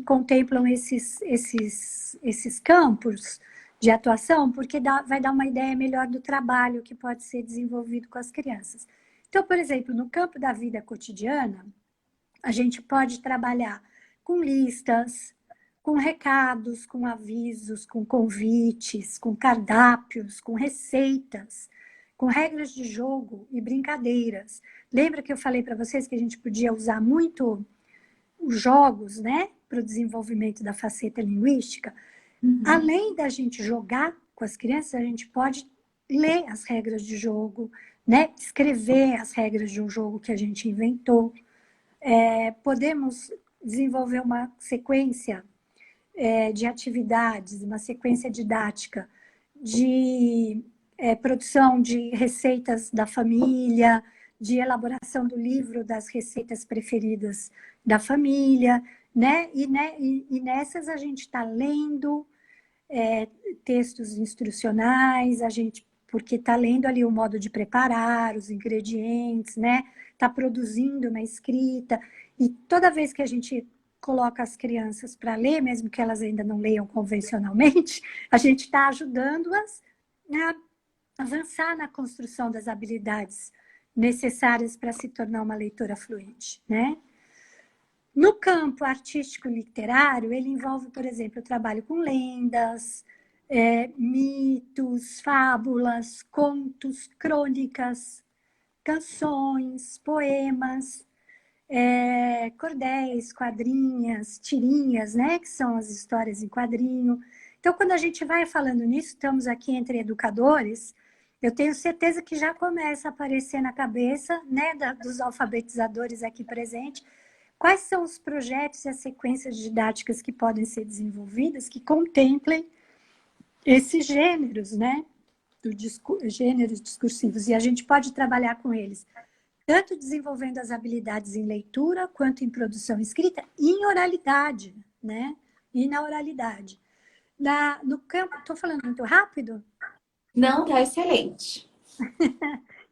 contemplam esses campos de atuação, porque vai dar uma ideia melhor do trabalho que pode ser desenvolvido com as crianças. Então, por exemplo, no campo da vida cotidiana, a gente pode trabalhar com listas, com recados, com avisos, com convites, com cardápios, com receitas, com regras de jogo e brincadeiras. Lembra que eu falei para vocês que a gente podia usar muito os jogos, né, para o desenvolvimento da faceta linguística? Uhum. Além da gente jogar com as crianças, a gente pode ler as regras de jogo, né, escrever as regras de um jogo que a gente inventou. Podemos desenvolver uma sequência de atividades, uma sequência didática de produção de receitas da família, de elaboração do livro das receitas preferidas da família, né? E nessas a gente está lendo textos instrucionais, porque está lendo ali o modo de preparar, os ingredientes, né? Está produzindo uma escrita. E toda vez que a gente coloca as crianças para ler, mesmo que elas ainda não leiam convencionalmente, a gente está ajudando-as a avançar na construção das habilidades necessárias para se tornar uma leitora fluente, né? No campo artístico-literário, ele envolve, por exemplo, o trabalho com lendas, mitos, fábulas, contos, crônicas, canções, poemas, cordéis, quadrinhas, tirinhas, né, que são as histórias em quadrinho. Então, quando a gente vai falando nisso, estamos aqui entre educadores, eu tenho certeza que já começa a aparecer na cabeça, né, dos alfabetizadores aqui presentes, quais são os projetos e as sequências didáticas que podem ser desenvolvidas, que contemplem esses gêneros, né, gêneros discursivos, e a gente pode trabalhar com eles tanto desenvolvendo as habilidades em leitura, quanto em produção escrita, e em oralidade, né? E na oralidade. No campo, estou falando muito rápido? Não, tá excelente.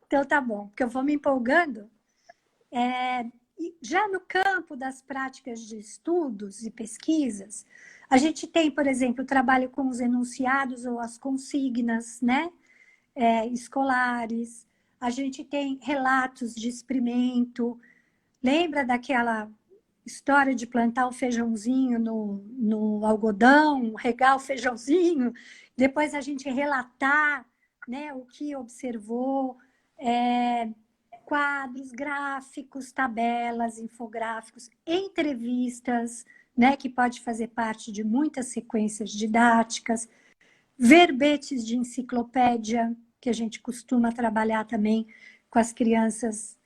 Então tá bom, porque eu vou me empolgando. E já no campo das práticas de estudos e pesquisas, a gente tem, por exemplo, o trabalho com os enunciados ou as consignas, né? Escolares. A gente tem relatos de experimento. Lembra daquela história de plantar o feijãozinho no algodão, regar o feijãozinho, depois a gente relatar, né, o que observou, quadros, gráficos, tabelas, infográficos, entrevistas, né, que pode fazer parte de muitas sequências didáticas, verbetes de enciclopédia, que a gente costuma trabalhar também com as crianças.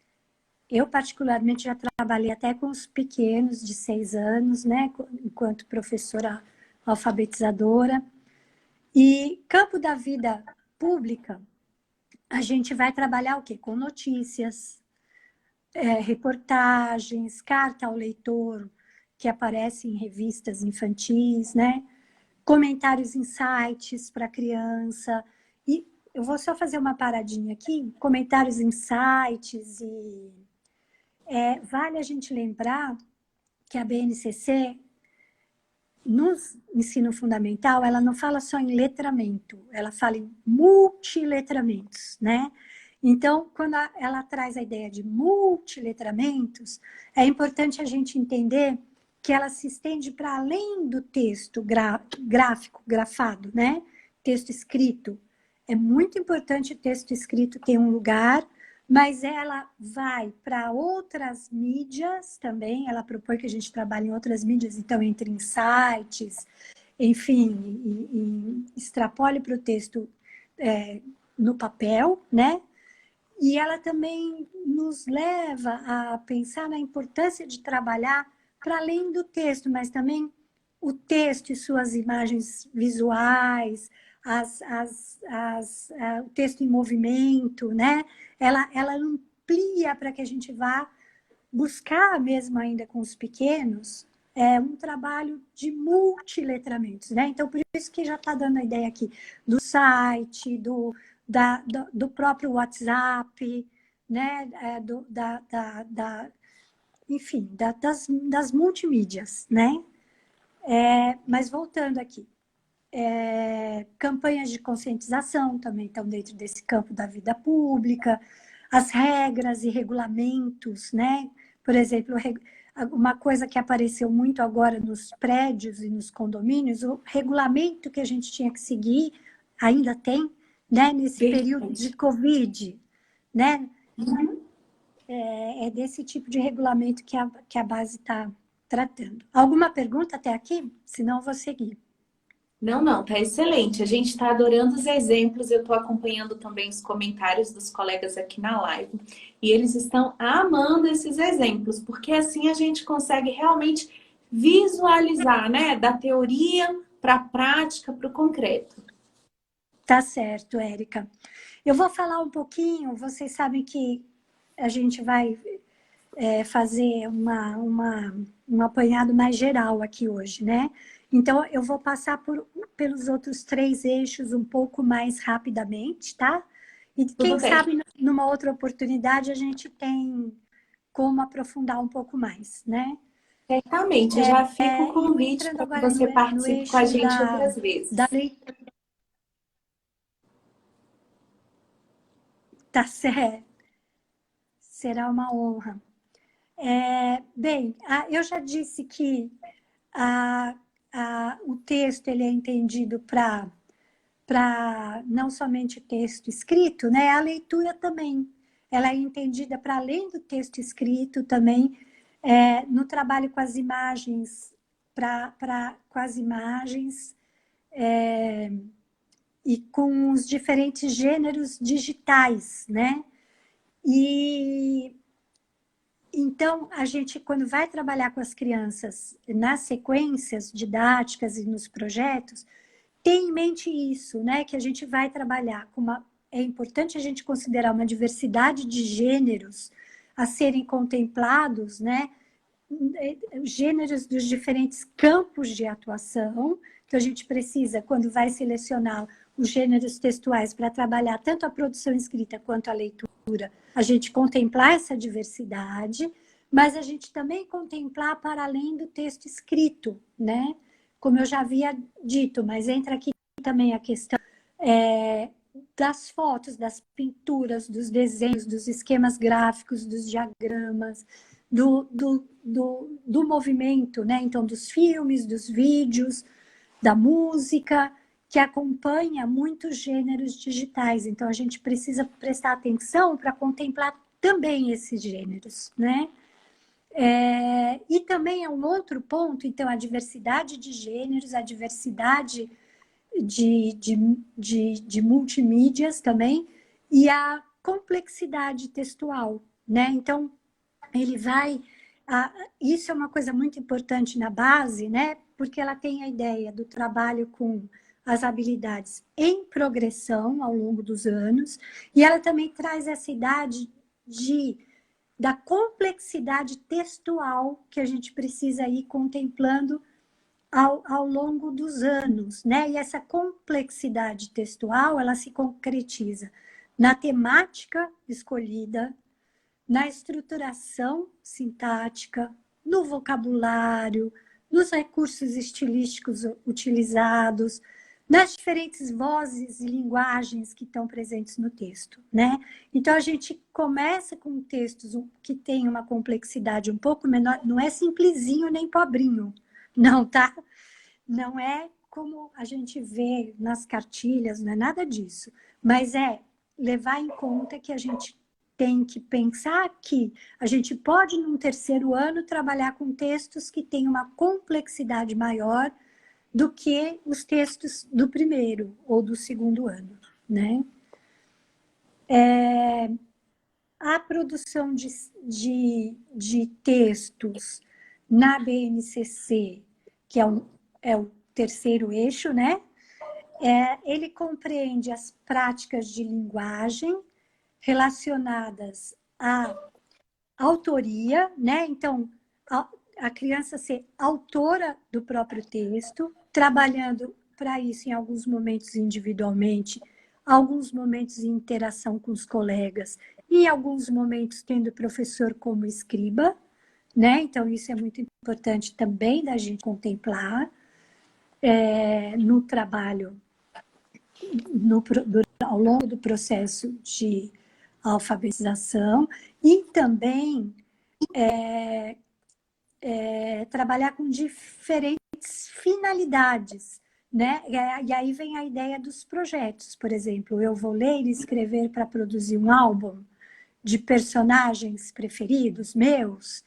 Eu, particularmente, já trabalhei até com os pequenos de 6 anos, né, enquanto professora alfabetizadora. E campo da vida pública, a gente vai trabalhar o quê? Com notícias, reportagens, carta ao leitor, que aparece em revistas infantis, né? Comentários em sites para criança. E eu vou só fazer uma paradinha aqui, comentários em sites e vale a gente lembrar que a BNCC, no ensino fundamental, ela não fala só em letramento, ela fala em multiletramentos, né? Então, quando ela traz a ideia de multiletramentos, é importante a gente entender que ela se estende para além do texto gráfico, grafado, né? Texto escrito. É muito importante o texto escrito ter um lugar, mas ela vai para outras mídias também, ela propõe que a gente trabalhe em outras mídias, então entre em sites, enfim, extrapole para o texto no papel, né? E ela também nos leva a pensar na importância de trabalhar para além do texto, mas também o texto e suas imagens visuais, o texto em movimento, né? Ela amplia para que a gente vá buscar, mesmo ainda com os pequenos, um trabalho de multiletramentos, né? Então, por isso que já está dando a ideia aqui do site, do próprio WhatsApp, né? Enfim, das multimídias, né? Mas voltando aqui, campanhas de conscientização também estão dentro desse campo da vida pública, as regras e regulamentos, né? Por exemplo, uma coisa que apareceu muito agora nos prédios e nos condomínios, o regulamento que a gente tinha que seguir, ainda tem, né? Nesse período de Covid, né? Uhum. É desse tipo de regulamento que a base está tratando. Alguma pergunta até aqui? Senão eu vou seguir. Não, não, tá excelente. A gente está adorando os exemplos. Eu estou acompanhando também os comentários dos colegas aqui na live. E eles estão amando esses exemplos, porque assim a gente consegue realmente visualizar, né? Da teoria para a prática, para o concreto. Tá certo, Érica. Eu vou falar um pouquinho, vocês sabem que a gente vai fazer um apanhado mais geral aqui hoje, né? Então, eu vou passar pelos outros 3 eixos um pouco mais rapidamente, tá? E quem Tudo bem. sabe, numa outra oportunidade, a gente tem como aprofundar um pouco mais, né? Certamente, já fica o E eu convite entrando para que agora você no participe com a eixo gente outras da vezes. leitura, tá certo? Será uma honra. Bem, eu já disse que o texto ele é entendido para não somente o texto escrito, né? A leitura também. Ela é entendida para além do texto escrito também, no trabalho com as imagens, com as imagens e com os diferentes gêneros digitais, né? E então, a gente, quando vai trabalhar com as crianças nas sequências didáticas e nos projetos, tem em mente isso, né? Que a gente vai trabalhar com uma. É importante a gente considerar uma diversidade de gêneros a serem contemplados, né? Gêneros dos diferentes campos de atuação. Então, a gente precisa, quando vai selecionar os gêneros textuais para trabalhar tanto a produção escrita quanto a leitura, a gente contemplar essa diversidade, mas a gente também contemplar para além do texto escrito, né? Como eu já havia dito, mas entra aqui também a questão das fotos, das pinturas, dos desenhos, dos esquemas gráficos, dos diagramas, do movimento, né? Então, dos filmes, dos vídeos, da música, que acompanha muitos gêneros digitais. Então, a gente precisa prestar atenção para contemplar também esses gêneros, né? E também é um outro ponto, então, a diversidade de gêneros, a diversidade de multimídias também, e a complexidade textual, né? Então, ele vai... isso é uma coisa muito importante na base, né? Porque ela tem a ideia do trabalho com as habilidades em progressão ao longo dos anos, e ela também traz essa idade da complexidade textual que a gente precisa ir contemplando ao longo dos anos, né? E essa complexidade textual, ela se concretiza na temática escolhida, na estruturação sintática, no vocabulário, nos recursos estilísticos utilizados, nas diferentes vozes e linguagens que estão presentes no texto, né? Então, a gente começa com textos que têm uma complexidade um pouco menor, não é simplesinho nem pobrinho, não, tá? Não é como a gente vê nas cartilhas, não é nada disso, mas é levar em conta que a gente tem que pensar que a gente pode, num terceiro ano, trabalhar com textos que têm uma complexidade maior do que os textos do primeiro ou do segundo ano, né? A produção de textos na BNCC, que é o terceiro eixo, né? Ele compreende as práticas de linguagem relacionadas à autoria, né? Então, a criança ser autora do próprio texto, trabalhando para isso em alguns momentos individualmente, alguns momentos em interação com os colegas, e em alguns momentos tendo o professor como escriba, né? Então, isso é muito importante também da gente contemplar no trabalho, ao longo do processo de alfabetização, e também trabalhar com diferentes finalidades, né? E aí vem a ideia dos projetos. Por exemplo, eu vou ler e escrever para produzir um álbum de personagens preferidos meus,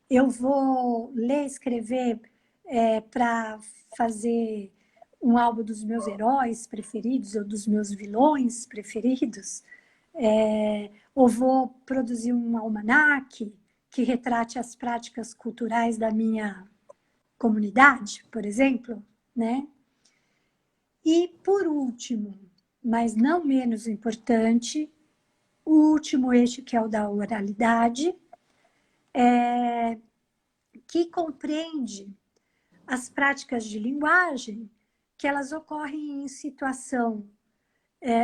eu vou ler e escrever para fazer um álbum dos meus heróis preferidos ou dos meus vilões preferidos, ou vou produzir um almanaque que retrate as práticas culturais da minha comunidade, por exemplo, né? E, por último, mas não menos importante, o último eixo, que é o da oralidade, que compreende as práticas de linguagem, que elas ocorrem em situação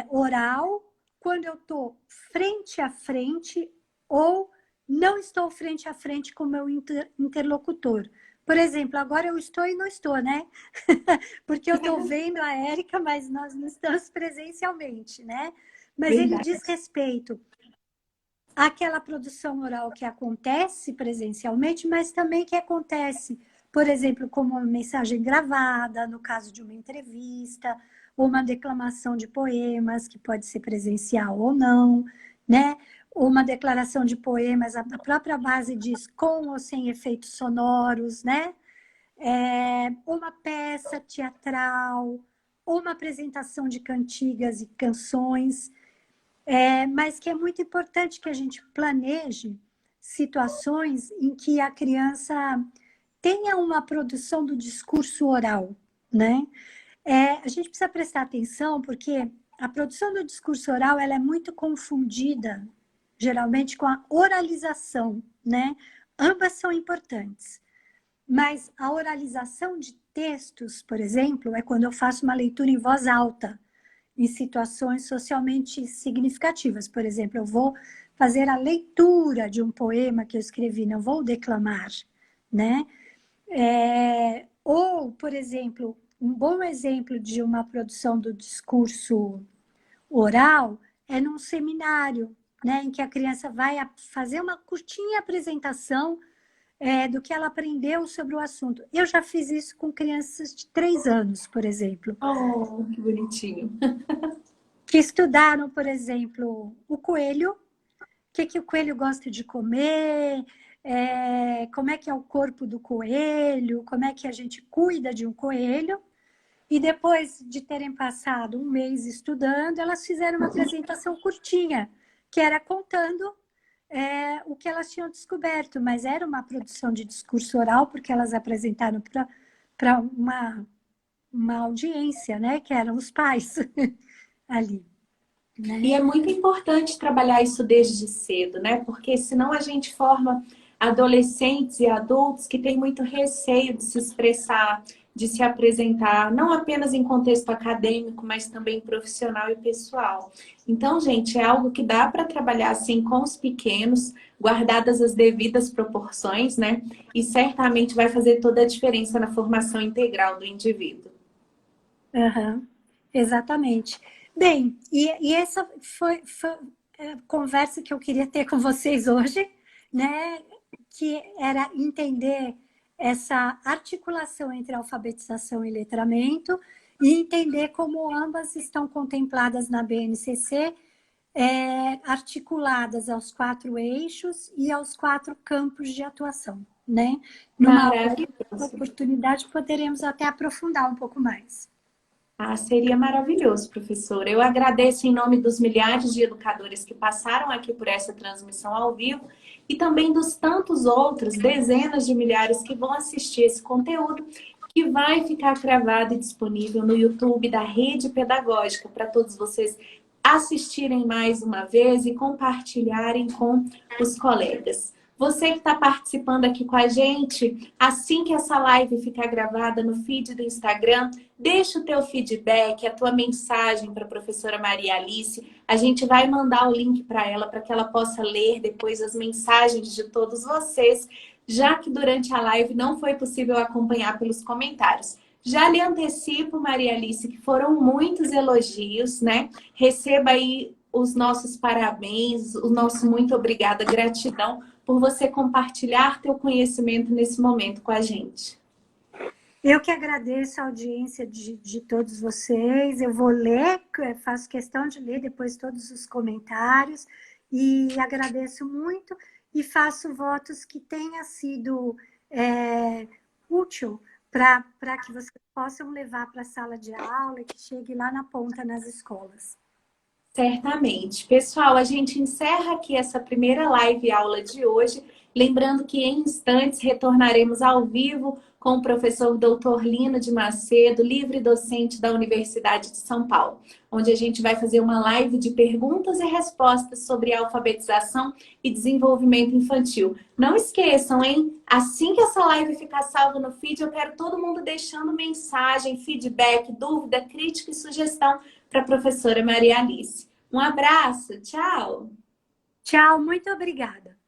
oral, quando eu estou frente a frente ou não estou frente a frente com o meu interlocutor. Por exemplo, agora eu estou e não estou, né? Porque eu estou vendo a Érica, mas nós não estamos presencialmente, né? Mas verdade. Ele diz respeito àquela produção oral que acontece presencialmente, mas também que acontece, por exemplo, como uma mensagem gravada, no caso de uma entrevista, ou uma declamação de poemas, que pode ser presencial ou não, né? Ou uma declaração de poemas, a própria base diz com ou sem efeitos sonoros, né? Uma peça teatral, ou uma apresentação de cantigas e canções, mas que é muito importante que a gente planeje situações em que a criança tenha uma produção do discurso oral, né? A gente precisa prestar atenção porque a produção do discurso oral ela é muito confundida, geralmente, com a oralização, né? Ambas são importantes, mas a oralização de textos, por exemplo, é quando eu faço uma leitura em voz alta. em situações socialmente significativas. Por exemplo, eu vou fazer a leitura de um poema que eu escrevi, não vou declamar, né? Ou, por exemplo, um bom exemplo de uma produção do discurso oral é num seminário, né, em que a criança vai fazer uma curtinha apresentação do que ela aprendeu sobre o assunto. Eu já fiz isso com crianças de 3 anos, por exemplo. Oh, que bonitinho. Que estudaram, por exemplo, o coelho, o que o coelho gosta de comer, como é que é o corpo do coelho, como é que a gente cuida de um coelho. E depois de terem passado um mês estudando, elas fizeram uma apresentação curtinha, que era contando o que elas tinham descoberto, mas era uma produção de discurso oral, porque elas apresentaram para uma audiência, né, que eram os pais ali. Né? E é muito importante trabalhar isso desde cedo, né? Porque senão a gente forma adolescentes e adultos que têm muito receio de se expressar, de se apresentar, não apenas em contexto acadêmico, mas também profissional e pessoal. Então, gente, é algo que dá para trabalhar assim com os pequenos, guardadas as devidas proporções, né? E certamente vai fazer toda a diferença na formação integral do indivíduo. Uhum, exatamente. Bem, e essa foi a conversa que eu queria ter com vocês hoje, né? Que era entender essa articulação entre alfabetização e letramento e entender como ambas estão contempladas na BNCC, articuladas aos 4 eixos e aos 4 campos de atuação, né? Numa outra oportunidade poderemos até aprofundar um pouco mais. Ah, seria maravilhoso, professora. Eu agradeço em nome dos milhares de educadores que passaram aqui por essa transmissão ao vivo e também dos tantos outros, dezenas de milhares que vão assistir esse conteúdo, que vai ficar gravado e disponível no YouTube da Rede Pedagógica para todos vocês assistirem mais uma vez e compartilharem com os colegas. Você que está participando aqui com a gente, assim que essa live ficar gravada no feed do Instagram, deixa o teu feedback, a tua mensagem para a professora Maria Alice. A gente vai mandar o link para ela, para que ela possa ler depois as mensagens de todos vocês, já que durante a live não foi possível acompanhar pelos comentários. Já lhe antecipo, Maria Alice, que foram muitos elogios, né? Receba aí os nossos parabéns, o nosso muito obrigada, gratidão por você compartilhar teu conhecimento nesse momento com a gente. Eu que agradeço a audiência de todos vocês. Eu vou ler, faço questão de ler depois todos os comentários e agradeço muito e faço votos que tenha sido útil para que vocês possam levar para a sala de aula e que chegue lá na ponta nas escolas. Certamente. Pessoal, a gente encerra aqui essa primeira live aula de hoje. Lembrando que em instantes retornaremos ao vivo com o professor Dr. Lino de Macedo, livre docente da Universidade de São Paulo, onde a gente vai fazer uma live de perguntas e respostas sobre alfabetização e desenvolvimento infantil. Não esqueçam, hein? Assim que essa live ficar salva no feed, eu quero todo mundo deixando mensagem, feedback, dúvida, crítica e sugestão para a professora Maria Alice. Um abraço, tchau! Tchau, muito obrigada.